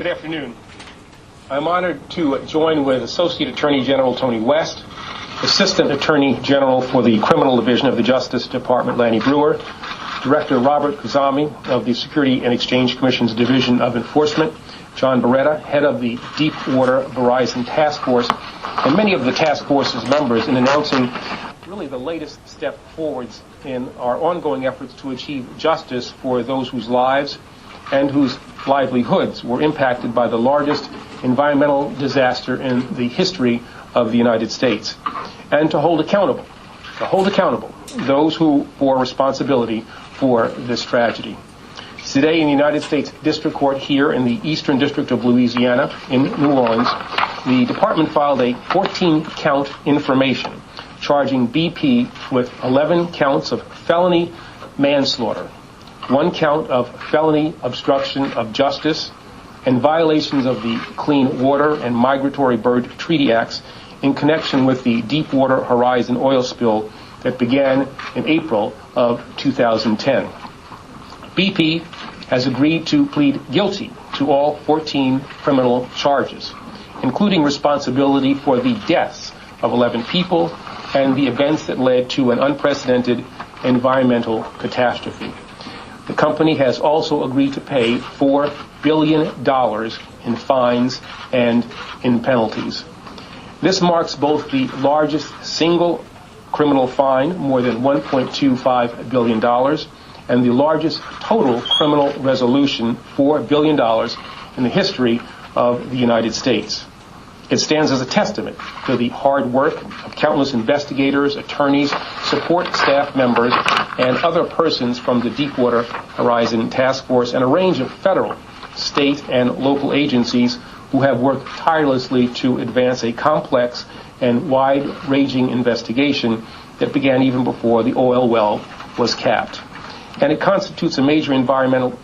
Good afternoon. I'm honored to join with Associate Attorney General Tony West, Assistant Attorney General for the Criminal Division of the Justice Department Lanny Breuer, Director Robert Khuzami of the Security and Exchange Commission's Division of Enforcement, John Beretta, head of the Deepwater Horizon Task Force, and many of the task force's members in announcing really the latest step forwards in our ongoing efforts to achieve justice for those whose lives and whose livelihoods were impacted by the largest environmental disaster in the history of the United States, and to hold accountable those who bore responsibility for this tragedy. Today in the United States District Court here in the Eastern District of Louisiana in New Orleans, the department filed a 14-count information charging BP with 11 counts of felony manslaughter, 1 count of felony obstruction of justice, and violations of the Clean Water and Migratory Bird Treaty Acts in connection with the Deepwater Horizon oil spill that began in April of 2010. BP has agreed to plead guilty to all 14 criminal charges, including responsibility for the deaths of 11 people and the events that led to an unprecedented environmental catastrophe. The company has also agreed to pay $4 billion in fines and in penalties. This marks both the largest single criminal fine, more than $1.25 billion, and the largest total criminal resolution, $4 billion, in the history of the United States. It stands as a testament to the hard work of countless investigators, attorneys, support staff members, and other persons from the Deepwater Horizon Task Force and a range of federal, state, and local agencies who have worked tirelessly to advance a complex and wide-ranging investigation that began even before the oil well was capped. And it constitutes a major environmental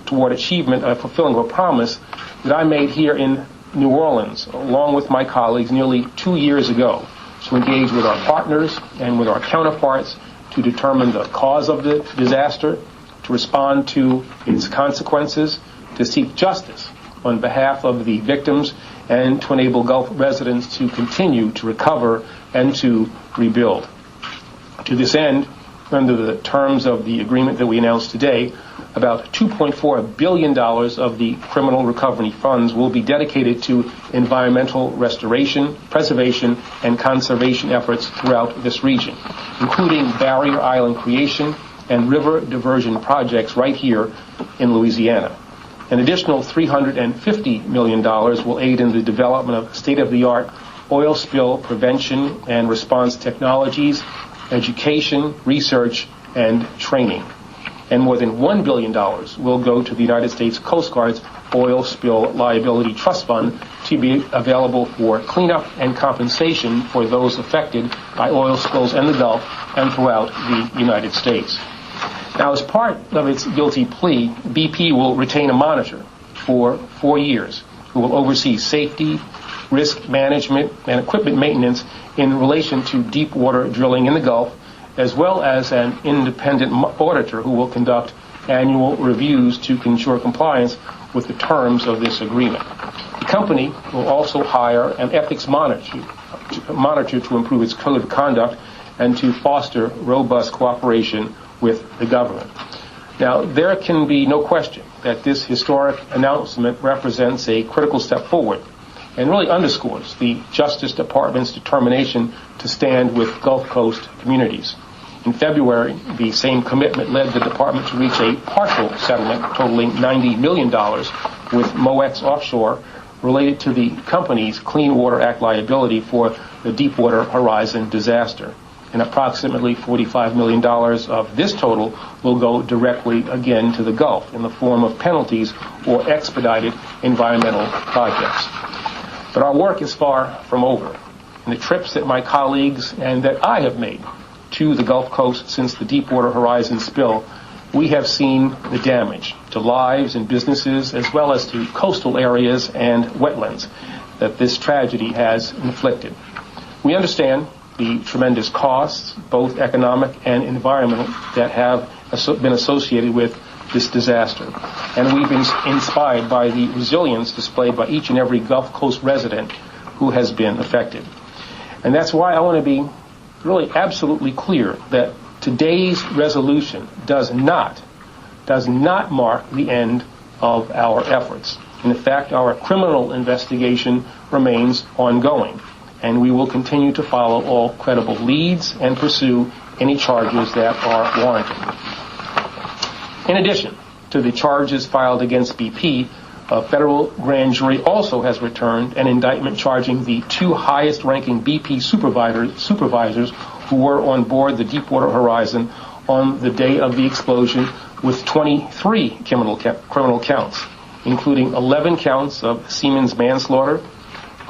toward achievement of fulfilling a promise that I made here in New Orleans, along with my colleagues, nearly 2 years ago, to engage with our partners and with our counterparts to determine the cause of the disaster, to respond to its consequences, to seek justice on behalf of the victims, and to enable Gulf residents to continue to recover and to rebuild. To this end, under the terms of the agreement that we announced today, about $2.4 billion of the criminal recovery funds will be dedicated to environmental restoration, preservation, and conservation efforts throughout this region, including barrier island creation and river diversion projects right here in Louisiana. An additional $350 million will aid in the development of state-of-the-art oil spill prevention and response technologies, education, research, and training. And more than $1 billion will go to the United States Coast Guard's Oil Spill Liability Trust Fund to be available for cleanup and compensation for those affected by oil spills in the Gulf and throughout the United States. Now, as part of its guilty plea, BP will retain a monitor for 4 years who will oversee safety, risk management, and equipment maintenance in relation to deep water drilling in the Gulf, as well as an independent auditor who will conduct annual reviews to ensure compliance with the terms of this agreement. The company will also hire an ethics monitor to improve its code of conduct and to foster robust cooperation with the government. Now, there can be no question that this historic announcement represents a critical step forward and really underscores the Justice Department's determination to stand with Gulf Coast communities. In February, the same commitment led the department to reach a partial settlement totaling $90 million with MOEX Offshore related to the company's Clean Water Act liability for the Deepwater Horizon disaster. And approximately $45 million of this total will go directly again to the Gulf in the form of penalties or expedited environmental projects. But our work is far from over. And the trips that my colleagues and that I have made to the Gulf Coast since the Deepwater Horizon spill, we have seen the damage to lives and businesses as well as to coastal areas and wetlands that this tragedy has inflicted. We understand the tremendous costs, both economic and environmental, that have been associated with this disaster. And we've been inspired by the resilience displayed by each and every Gulf Coast resident who has been affected. And that's why I want to be really absolutely clear that today's resolution does not mark the end of our efforts. In fact, our criminal investigation remains ongoing, and we will continue to follow all credible leads and pursue any charges that are warranted. In addition to the charges filed against BP, a federal grand jury also has returned an indictment charging the two highest-ranking BP supervisors who were on board the Deepwater Horizon on the day of the explosion with 23 criminal counts, including 11 counts of Siemens manslaughter,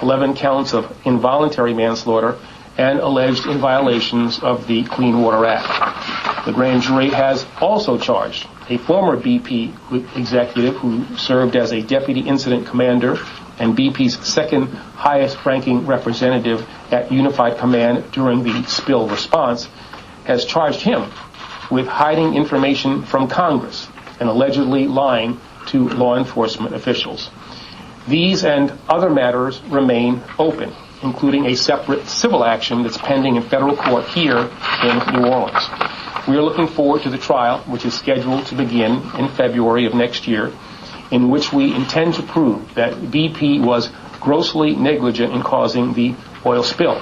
11 counts of involuntary manslaughter, and alleged in violations of the Clean Water Act. The grand jury has also charged a former BP executive who served as a deputy incident commander and BP's second highest-ranking representative at Unified Command during the spill response, has charged him with hiding information from Congress and allegedly lying to law enforcement officials. These and other matters remain open, including a separate civil action that's pending in federal court here in New Orleans. We are looking forward to the trial, which is scheduled to begin in February of next year, in which we intend to prove that BP was grossly negligent in causing the oil spill.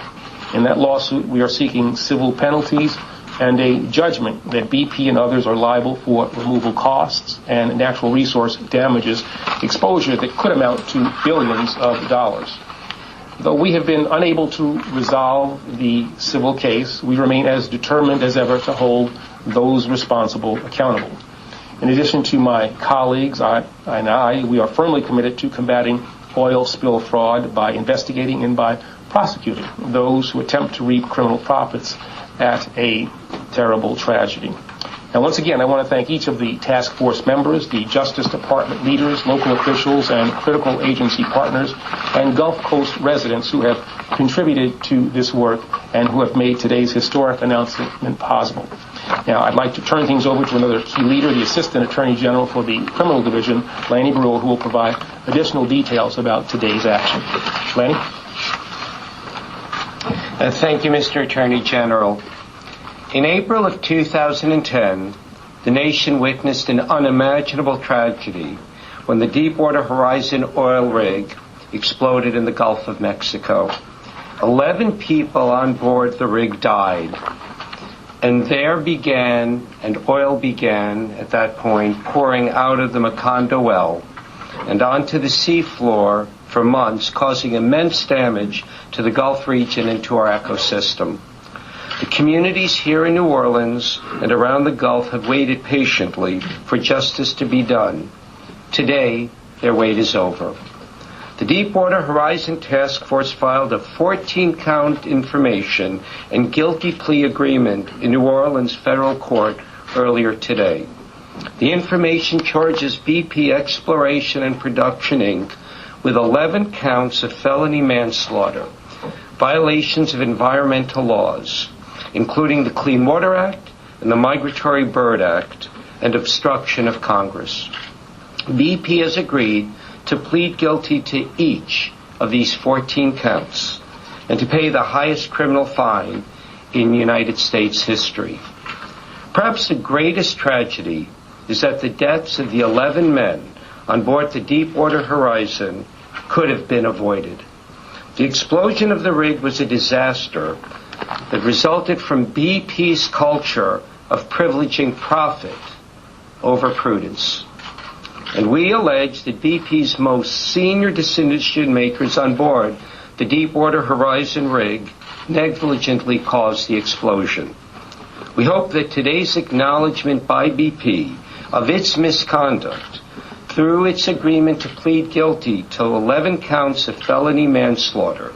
In that lawsuit, we are seeking civil penalties and a judgment that BP and others are liable for removal costs and natural resource damages, exposure that could amount to billions of dollars. Though we have been unable to resolve the civil case, we remain as determined as ever to hold those responsible accountable. In addition to my colleagues, we are firmly committed to combating oil spill fraud by investigating and by prosecuting those who attempt to reap criminal profits at a terrible tragedy. Now, once again, I want to thank each of the task force members, the Justice Department leaders, local officials, and critical agency partners, and Gulf Coast residents who have contributed to this work and who have made today's historic announcement possible. Now, I'd like to turn things over to another key leader, the Assistant Attorney General for the Criminal Division, Lanny Breuer, who will provide additional details about today's action. Lanny? Thank you, Mr. Attorney General. In April of 2010, the nation witnessed an unimaginable tragedy when the Deepwater Horizon oil rig exploded in the Gulf of Mexico. 11 people on board the rig died, and oil began at that point pouring out of the Macondo well and onto the seafloor for months, causing immense damage to the Gulf region and to our ecosystem. The communities here in New Orleans and around the Gulf have waited patiently for justice to be done. Today, their wait is over. The Deepwater Horizon Task Force filed a 14-count information and guilty plea agreement in New Orleans federal court earlier today. The information charges BP Exploration and Production, Inc. with 11 counts of felony manslaughter, violations of environmental laws, including the Clean Water Act and the Migratory Bird Act, and obstruction of Congress. BP has agreed to plead guilty to each of these 14 counts and to pay the highest criminal fine in United States history. Perhaps the greatest tragedy is that the deaths of the 11 men on board the Deepwater Horizon could have been avoided. The explosion of the rig was a disaster that resulted from BP's culture of privileging profit over prudence. And we allege that BP's most senior decision makers on board the Deepwater Horizon rig negligently caused the explosion. We hope that today's acknowledgement by BP of its misconduct through its agreement to plead guilty to 11 counts of felony manslaughter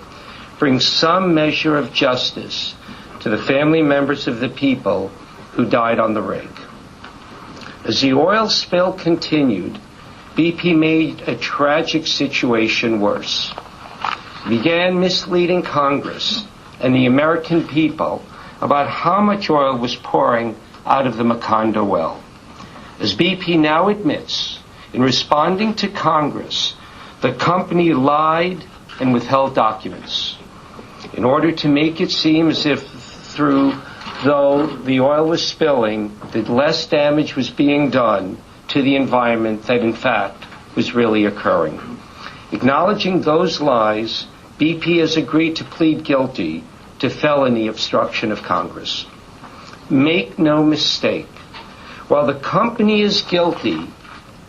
brings some measure of justice to the family members of the people who died on the rig. As the oil spill continued, BP made a tragic situation worse. It began misleading Congress and the American people about how much oil was pouring out of the Macondo well. As BP now admits, in responding to Congress, the company lied and withheld documents in order to make it seem as if though the oil was spilling, that less damage was being done to the environment that in fact was really occurring. Acknowledging those lies, BP has agreed to plead guilty to felony obstruction of Congress. Make no mistake, while the company is guilty,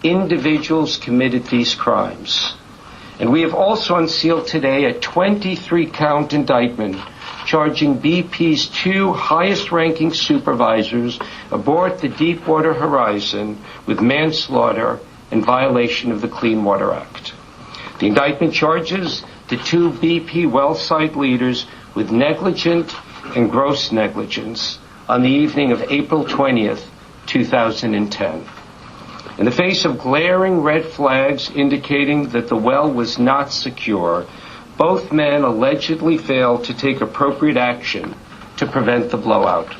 individuals committed these crimes. And we have also unsealed today a 23-count indictment charging BP's two highest-ranking supervisors aboard the Deepwater Horizon with manslaughter and violation of the Clean Water Act. The indictment charges the two BP well site leaders with negligent and gross negligence on the evening of April 20th, 2010. In the face of glaring red flags indicating that the well was not secure, both men allegedly failed to take appropriate action to prevent the blowout.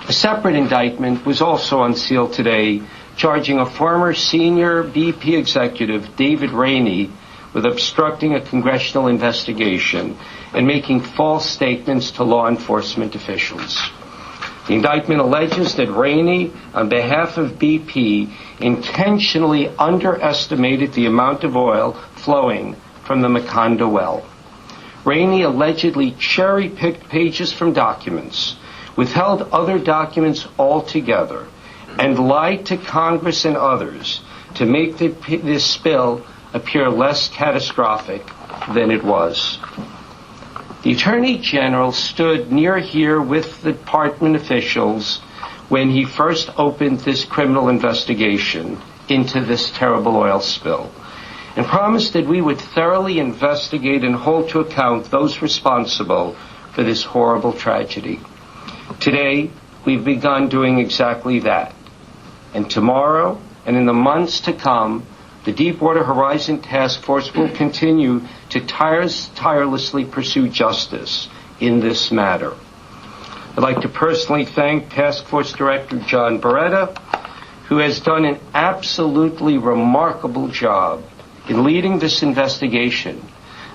A separate indictment was also unsealed today, charging a former senior BP executive, David Rainey, with obstructing a congressional investigation and making false statements to law enforcement officials. The indictment alleges that Rainey, on behalf of BP, intentionally underestimated the amount of oil flowing from the Macondo well. Rainey allegedly cherry-picked pages from documents, withheld other documents altogether, and lied to Congress and others to make this spill appear less catastrophic than it was. The Attorney General stood near here with the department officials when he first opened this criminal investigation into this terrible oil spill, and promised that we would thoroughly investigate and hold to account those responsible for this horrible tragedy. Today, we've begun doing exactly that. And tomorrow, and in the months to come, the Deepwater Horizon Task Force will continue to tirelessly pursue justice in this matter. I'd like to personally thank Task Force Director John Beretta, who has done an absolutely remarkable job in leading this investigation,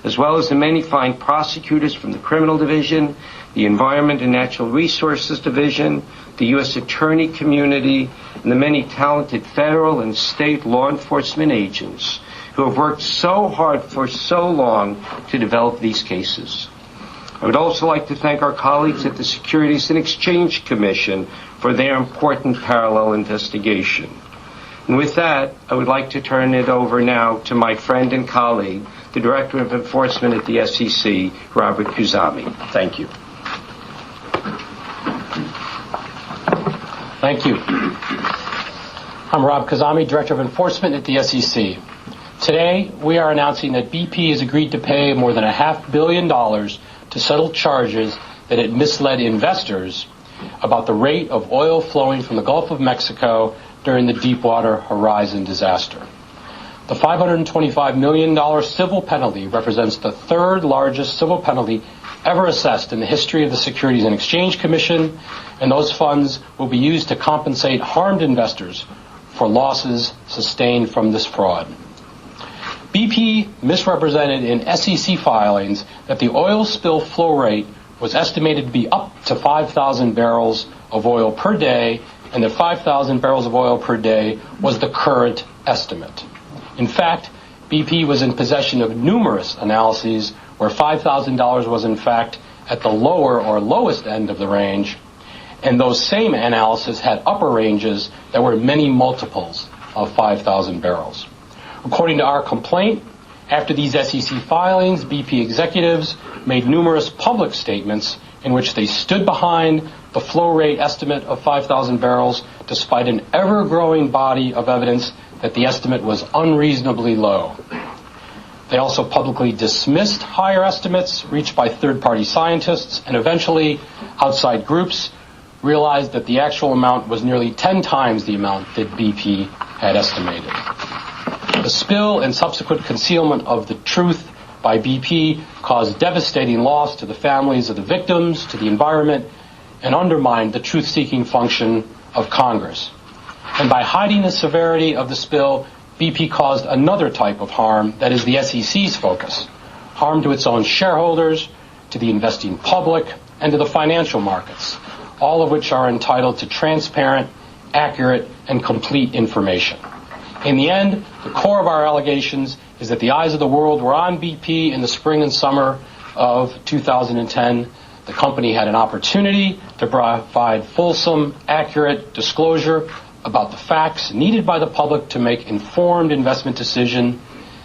as well as the many fine prosecutors from the Criminal Division, the Environment and Natural Resources Division, the U.S. Attorney community, and the many talented federal and state law enforcement agents who have worked so hard for so long to develop these cases. I would also like to thank our colleagues at the Securities and Exchange Commission for their important parallel investigation. And with that, I would like to turn it over now to my friend and colleague, the Director of Enforcement at the SEC, Robert Khuzami. Thank you. Thank you. I'm Rob Khuzami, Director of Enforcement at the SEC. Today, we are announcing that BP has agreed to pay more than $500 million to settle charges that it misled investors about the rate of oil flowing from the Gulf of Mexico during the Deepwater Horizon disaster. The $525 million civil penalty represents the third largest civil penalty ever assessed in the history of the Securities and Exchange Commission, and those funds will be used to compensate harmed investors for losses sustained from this fraud. BP misrepresented in SEC filings that the oil spill flow rate was estimated to be up to 5,000 barrels of oil per day, and that 5,000 barrels of oil per day was the current estimate. In fact, BP was in possession of numerous analyses where $5,000 was in fact at the lower or lowest end of the range, and those same analyses had upper ranges that were many multiples of 5,000 barrels. According to our complaint, after these SEC filings, BP executives made numerous public statements in which they stood behind the flow rate estimate of 5,000 barrels despite an ever-growing body of evidence that the estimate was unreasonably low. They also publicly dismissed higher estimates reached by third-party scientists, and eventually outside groups realized that the actual amount was nearly 10 times the amount that BP had estimated. The spill and subsequent concealment of the truth by BP caused devastating loss to the families of the victims, to the environment, and undermined the truth-seeking function of Congress. And by hiding the severity of the spill, BP caused another type of harm that is the SEC's focus. Harm to its own shareholders, to the investing public, and to the financial markets, all of which are entitled to transparent, accurate, and complete information. In the end, the core of our allegations is that the eyes of the world were on BP in the spring and summer of 2010. The company had an opportunity to provide fulsome, accurate disclosure about the facts needed by the public to make informed investment decisions,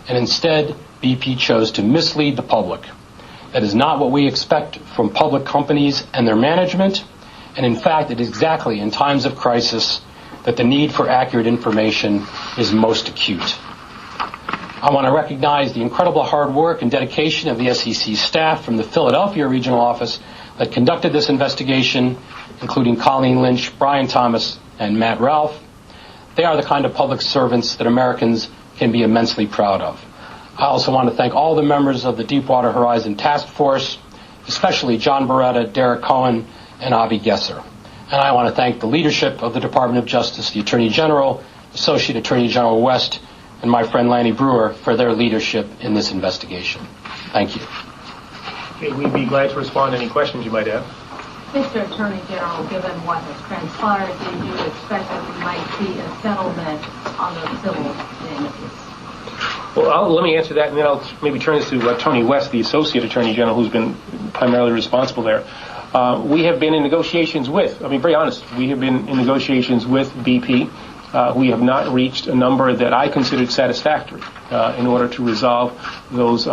and instead, BP chose to mislead the public. That is not what we expect from public companies and their management, and in fact, it is exactly in times of crisis that the need for accurate information is most acute. I want to recognize the incredible hard work and dedication of the SEC staff from the Philadelphia regional office that conducted this investigation, including Colleen Lynch, Brian Thomas, and Matt Ralph. They are the kind of public servants that Americans can be immensely proud of. I also want to thank all the members of the Deepwater Horizon Task Force, especially John Beretta, Derek Cohen, and Avi Gesser. And I want to thank the leadership of the Department of Justice, the Attorney General, Associate Attorney General West, and my friend Lanny Brewer for their leadership in this investigation. Thank you. Okay, we'd be glad to respond to any questions you might have. Mr. Attorney General, given what has transpired, do you expect that we might see a settlement on the civil damages? Well, let me answer that, and then I'll maybe turn this to Tony West, the Associate Attorney General, who's been primarily responsible there. We have been in negotiations with, very honest, we have been in negotiations with BP. We have not reached a number that I considered satisfactory in order to resolve those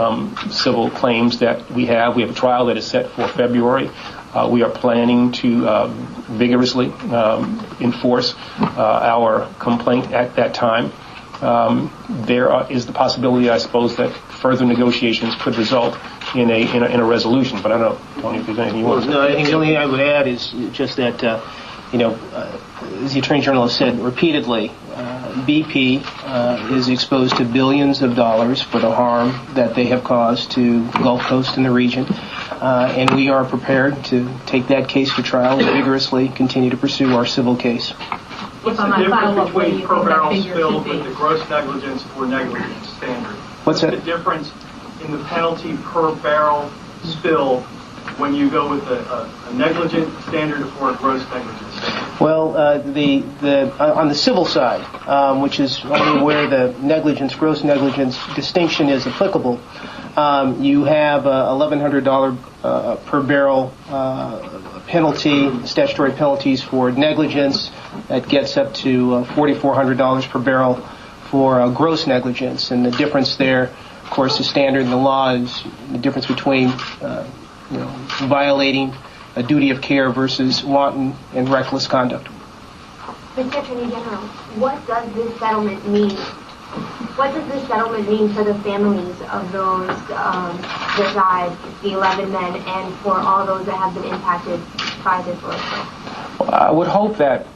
civil claims that we have. We have a trial that is set for February. We are planning to vigorously enforce our complaint at that time. There is the possibility, I suppose, that further negotiations could result in a resolution. But I don't know, Tony, if there's anything you want to say. No, I think the only thing I would add is just that, as the Attorney General has said repeatedly, BP is exposed to billions of dollars for the harm that they have caused to the Gulf Coast and the region. And we are prepared to take that case to trial and vigorously continue to pursue our civil case. What's the difference between per barrel spill with the gross negligence or negligence standard? What's that? The difference in the penalty per barrel spill when you go with a negligent standard or a gross negligence standard? Well, on the civil side, which is only where the gross negligence distinction is applicable, you have $1,100 per barrel penalty, statutory penalties for negligence. That gets up to $4,400 per barrel for gross negligence. And the difference there, of course, the standard in the law is the difference between violating a duty of care versus wanton and reckless conduct. Mr. Attorney General, what does this settlement mean? What does this settlement mean for the families of those that died, the 11 men, and for all those that have been impacted by this oil spill? I would hope that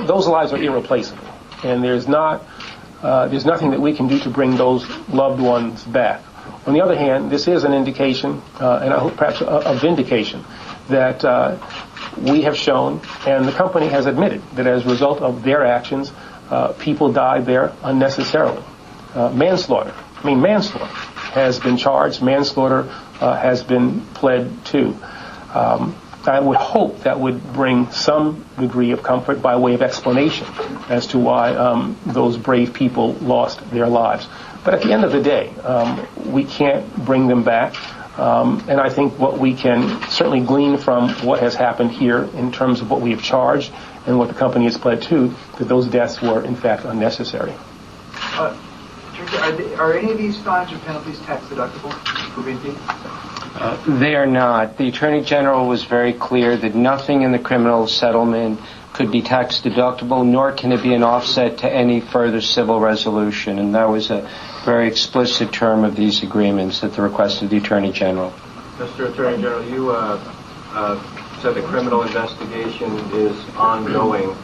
those lives are irreplaceable, and there's nothing that we can do to bring those loved ones back. On the other hand, this is an indication, and I hope perhaps a vindication, that we have shown, and the company has admitted, that as a result of their actions, people died there unnecessarily. Manslaughter has been charged. Manslaughter has been pled to. I would hope that would bring some degree of comfort by way of explanation as to why those brave people lost their lives. But at the end of the day, we can't bring them back. And I think what we can certainly glean from what has happened here in terms of what we have charged and what the company has pled to, that those deaths were in fact unnecessary. Are any of these fines or penalties tax deductible for BP? They are not. The Attorney General was very clear that nothing in the criminal settlement could be tax deductible, nor can it be an offset to any further civil resolution. And that was a very explicit term of these agreements at the request of the Attorney General. Mr. Attorney General, you said the criminal investigation is ongoing.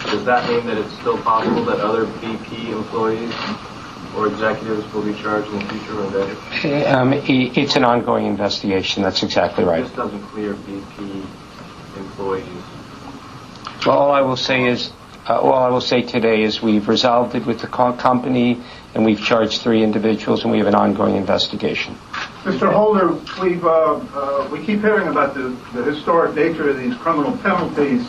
Does that mean that it's still possible that other BP employees or executives will be charged in the future or indicted? It's an ongoing investigation. That's exactly right. This doesn't clear BP employees. Well, all I will say is All I will say today is we've resolved it with the company, and we've charged 3 individuals, and we have an ongoing investigation. Mr. Holder, we keep hearing about the historic nature of these criminal penalties,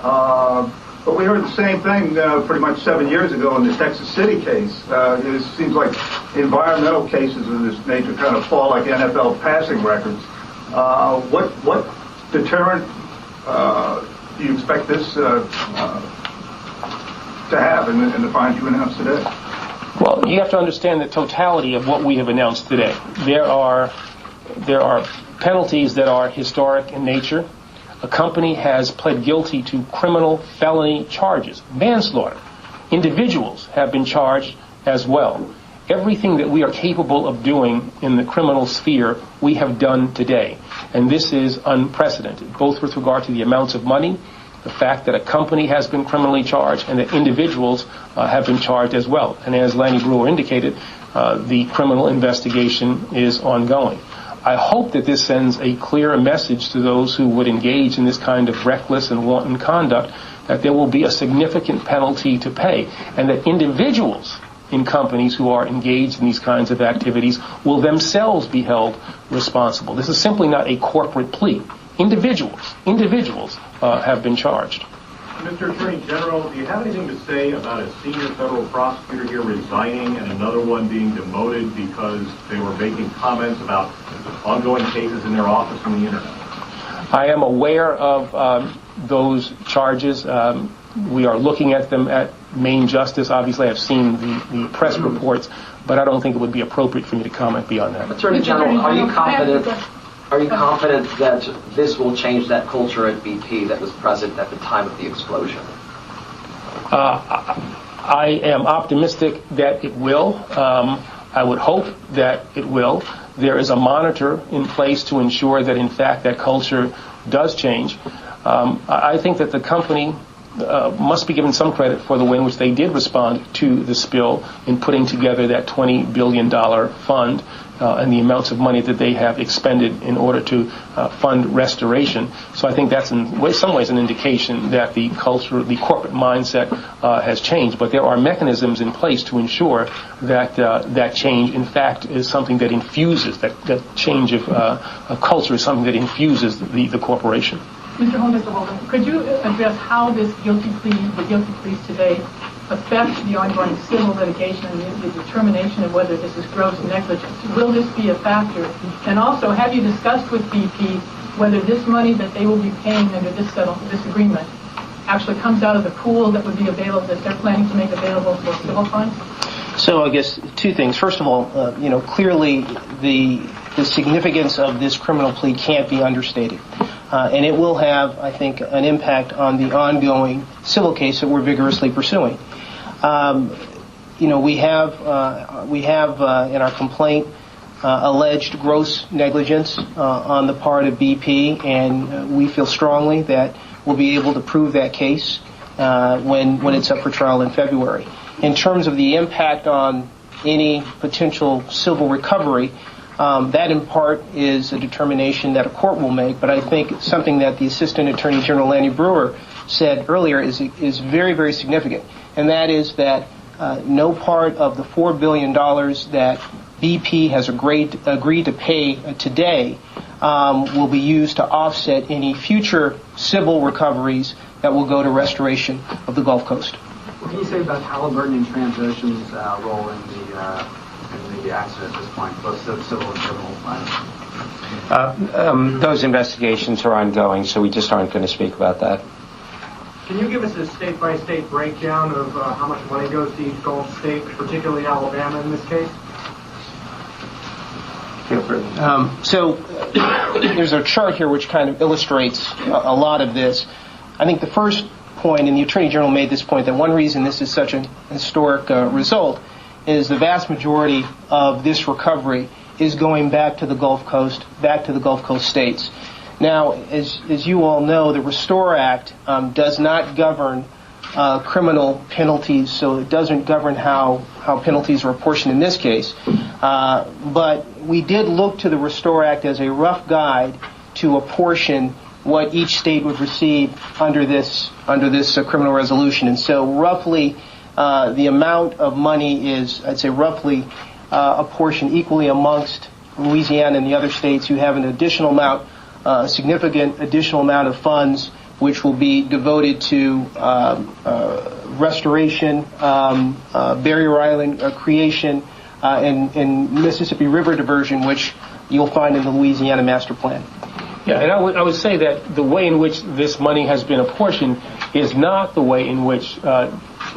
but we heard the same thing pretty much 7 years ago in the Texas City case. It seems like environmental cases of this nature kind of fall like NFL passing records. What deterrent do you expect this to have in the fines you announced today? Well, you have to understand the totality of what we have announced today. There are penalties that are historic in nature. A company has pled guilty to criminal felony charges, manslaughter. Individuals have been charged as well. Everything that we are capable of doing in the criminal sphere, we have done today. And this is unprecedented, both with regard to the amounts of money, the fact that a company has been criminally charged, and that individuals have been charged as well. And as Lanny Breuer indicated, the criminal investigation is ongoing. I hope that this sends a clear message to those who would engage in this kind of reckless and wanton conduct that there will be a significant penalty to pay, and that individuals in companies who are engaged in these kinds of activities will themselves be held responsible. This is simply not a corporate plea. Individuals have been charged. Mr. Attorney General, do you have anything to say about a senior federal prosecutor here resigning and another one being demoted because they were making comments about ongoing cases in their office on the Internet? I am aware of those charges. We are looking at them at Maine Justice. Obviously, I've seen the press reports, but I don't think it would be appropriate for me to comment beyond that. Attorney General, are you confident that this will change that culture at BP that was present at the time of the explosion? I am optimistic that it will. I would hope that it will. There is a monitor in place to ensure that, in fact, that culture does change. I think that the company must be given some credit for the way in which they did respond to the spill in putting together that $20 billion fund and the amounts of money that they have expended in order to fund restoration. So I think that's in some ways an indication that the culture, the corporate mindset has changed. But there are mechanisms in place to ensure that that change, in fact, is something that infuses, that change of culture is something that infuses the corporation. Mr. Holder, could you address how this the guilty pleas today affect the ongoing civil litigation and the determination of whether this is gross negligence? Will this be a factor? And also, have you discussed with BP whether this money that they will be paying under this agreement actually comes out of the pool that would be available, that they're planning to make available for civil fines? So I guess two things. First of all, clearly the significance of this criminal plea can't be understated. And it will have, I think, an impact on the ongoing civil case that we're vigorously pursuing. We have in our complaint alleged gross negligence on the part of BP, and we feel strongly that we'll be able to prove that case when it's up for trial in February. In terms of the impact on any potential civil recovery, that in part is a determination that a court will make, but I think something that the Assistant Attorney General Lanny Breuer said earlier is very, very significant, and that is that no part of the $4 billion that BP has agreed to pay today will be used to offset any future civil recoveries that will go to restoration of the Gulf Coast. What can you say about Halliburton and Transocean's role in the accident at this point, both civil and criminal? Those investigations are ongoing, so we just aren't going to speak about that. Can you give us a state-by-state breakdown of how much money goes to each Gulf state, particularly Alabama in this case? So there's a chart here which kind of illustrates a lot of this. I think the first point, and the Attorney General made this point, that one reason this is such a historic result is the vast majority of this recovery is going back to the Gulf Coast states. Now, as you all know, the Restore Act does not govern criminal penalties, so it doesn't govern how penalties are apportioned in this case. But we did look to the Restore Act as a rough guide to apportion what each state would receive under this criminal resolution. And so roughly the amount of money is, I'd say, roughly apportioned equally amongst Louisiana and the other states. You have an additional amount, significant additional amount of funds which will be devoted to restoration, barrier island creation, and Mississippi River diversion, which you'll find in the Louisiana Master Plan. Yeah, and I would say that the way in which this money has been apportioned is not the way in which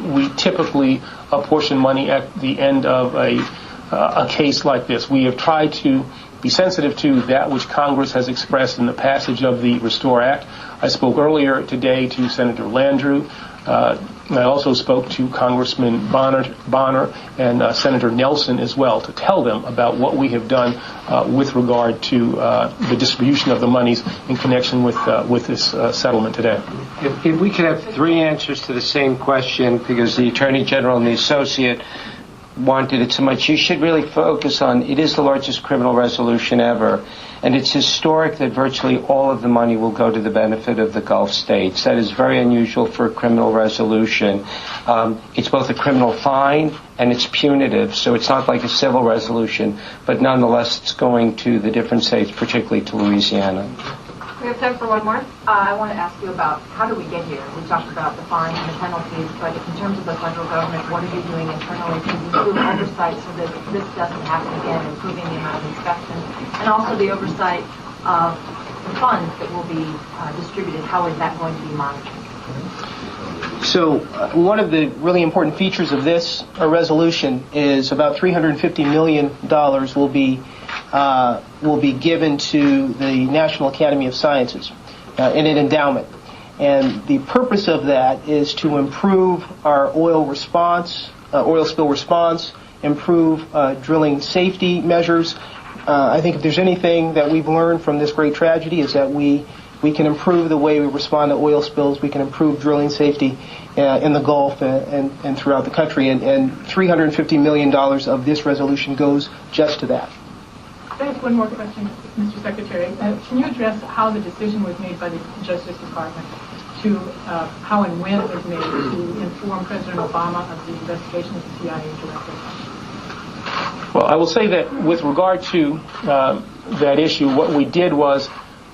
we typically apportion money at the end of a case like this. We have tried to be sensitive to that which Congress has expressed in the passage of the Restore Act. I spoke earlier today to Senator Landrieu. I also spoke to Congressman Bonner and Senator Nelson as well to tell them about what we have done with regard to the distribution of the monies in connection with this settlement today. If we could have three answers to the same question, because the Attorney General and the Associate wanted it so much. You should really focus on, it is the largest criminal resolution ever, and it's historic that virtually all of the money will go to the benefit of the Gulf states. That is very unusual for a criminal resolution. It's both a criminal fine and it's punitive, so it's not like a civil resolution, but nonetheless it's going to the different states, particularly to Louisiana. We have time for one more. I want to ask you about how do we get here? We talked about the fines and the penalties, but in terms of the federal government, what are you doing internally to improve oversight so that this doesn't happen again, improving the amount of inspections, and also the oversight of the funds that will be distributed? How is that going to be monitored? So one of the really important features of this resolution is about $350 million will be given to the National Academy of Sciences in an endowment. And the purpose of that is to improve our oil spill response, improve drilling safety measures. I think if there's anything that we've learned from this great tragedy is that we can improve the way we respond to oil spills. We can improve drilling safety in the Gulf and throughout the country. And $350 million of this resolution goes just to that. I have one more question, Mr. Secretary. Can you address how the decision was made by the Justice Department to how and when it was made to inform President Obama of the investigation of the CIA director? Well, I will say that with regard to that issue, what we did was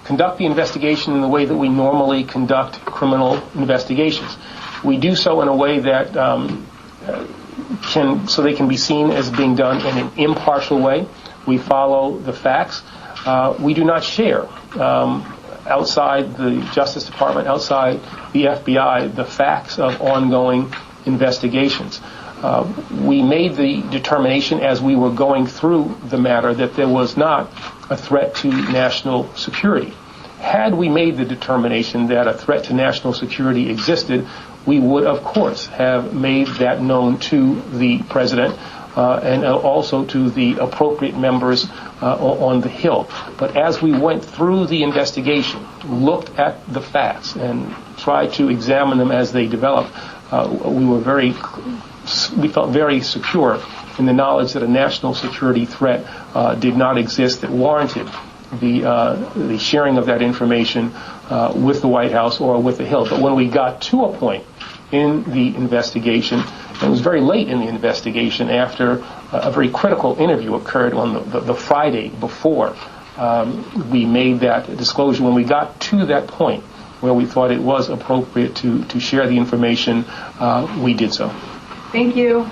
conduct the investigation in the way that we normally conduct criminal investigations. We do so in a way that so they can be seen as being done in an impartial way. We follow the facts. We do not share outside the Justice Department, outside the FBI, the facts of ongoing investigations. We made the determination as we were going through the matter that there was not a threat to national security. Had we made the determination that a threat to national security existed, we would, of course, have made that known to the President and also to the appropriate members on the Hill. But as we went through the investigation, looked at the facts, and tried to examine them as they developed, we felt very secure in the knowledge that a national security threat did not exist that warranted the sharing of that information with the White House or with the Hill. But when we got to a point in the investigation, it was very late in the investigation after a very critical interview occurred on the Friday before we made that disclosure. When we got to that point where we thought it was appropriate to share the information, we did so. Thank you.